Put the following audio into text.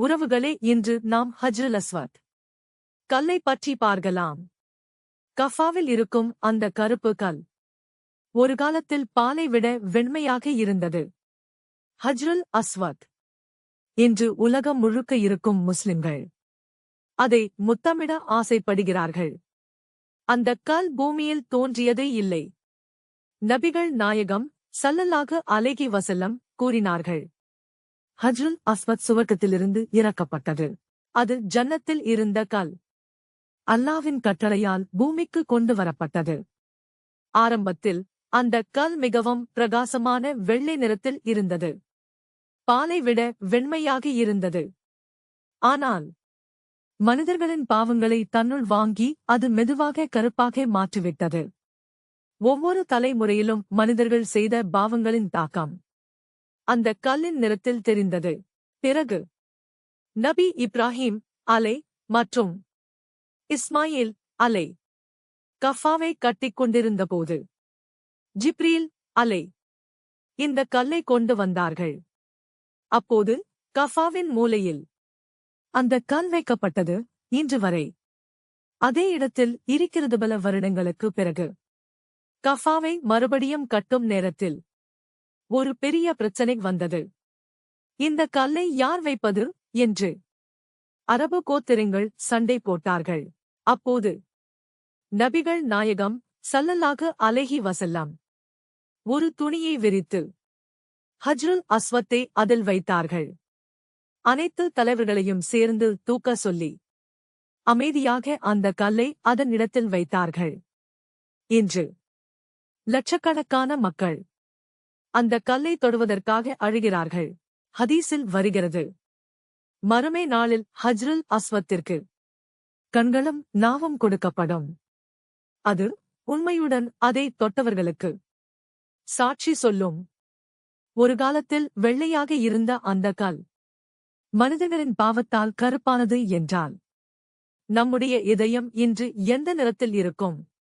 உறவுகளே, இன்று நாம் ஹஜ்ருல் அஸ்வத் கல்லை பற்றி பார்க்கலாம். கஃபாவில் இருக்கும் அந்த கருப்பு கல் ஒரு காலத்தில் பாலை விட வெண்மையாக இருந்தது. ஹஜ்ருல் அஸ்வத் இன்று உலகம் முழுக்க இருக்கும் முஸ்லிம்கள் அதை முத்தமிட ஆசைப்படுகிறார்கள். அந்த கல் பூமியில் தோன்றியதே இல்லை. நபிகள் நாயகம் ஸல்லல்லாஹு அலைஹி வஸல்லம் கூறினார்கள், ஹஜ்ருல் அஸ்வத் சுவர்க்கத்திலிருந்து இறக்கப்பட்டது. அது ஜன்னத்தில் இருந்த கல் அல்லாவின் கட்டளையால் பூமிக்கு கொண்டு வரப்பட்டது. ஆரம்பத்தில் அந்த கல் மிகவும் பிரகாசமான வெள்ளை நிறத்தில் இருந்தது. பாலை விட வெண்மையாக இருந்தது. ஆனால் மனிதர்களின் பாவங்களை தன்னுள் வாங்கி அது மெதுவாக கருப்பாக மாற்றிவிட்டது. ஒவ்வொரு தலைமுறையிலும் மனிதர்கள் செய்த பாவங்களின் தாக்கம் அந்த கல்லின் நிறத்தில் தெரிந்தது. பிறகு நபி இப்ராஹிம் அலை மற்றும் இஸ்மாயில் அலை கஃபாவை கட்டிக் கொண்டிருந்தபோது ஜிப்ரீல் அலை இந்த கல்லை கொண்டு வந்தார்கள். அப்போது கஃபாவின் மூலையில் அந்த கல் வைக்கப்பட்டது. இன்று வரை அதே இடத்தில் இருக்கிறது. பல வருடங்களுக்கு பிறகு கஃபாவை மறுபடியும் கட்டும் நேரத்தில் ஒரு பெரிய பிரச்சனை வந்தது. இந்த கல்லை யார் வைப்பது என்று அரபு கோத்திரங்கள் சண்டை போட்டார்கள். அப்போது நபிகள் நாயகம் ஸல்லல்லாஹு அலைஹி வஸல்லம் ஒரு துணியை விரித்து ஹஜ்ருல் அஸ்வத்தை அதில் வைத்தார்கள். அனைத்து தலைவர்களையும் சேர்ந்து தூக்க சொல்லி அமைதியாக அந்த கல்லை அதன் இடத்தில் வைத்தார்கள். இன்று லட்சக்கணக்கான மக்கள் அந்த கல்லை தொடுவதற்காக அழுகிறார்கள். ஹதீஸில் வருகிறது, மறுமை நாளில் ஹஜ்ருல் அஸ்வத்திற்கு கண்களும் நாவும் கொடுக்கப்படும். அது உண்மையுடன் அதை தொட்டவர்களுக்கு சாட்சி சொல்லும். ஒரு காலத்தில் வெள்ளையாக இருந்த அந்த கல் மனிதர்களின் பாவத்தால் கருப்பானது என்றால் நம்முடைய இதயம் இன்று எந்த நிறத்தில் இருக்கும்?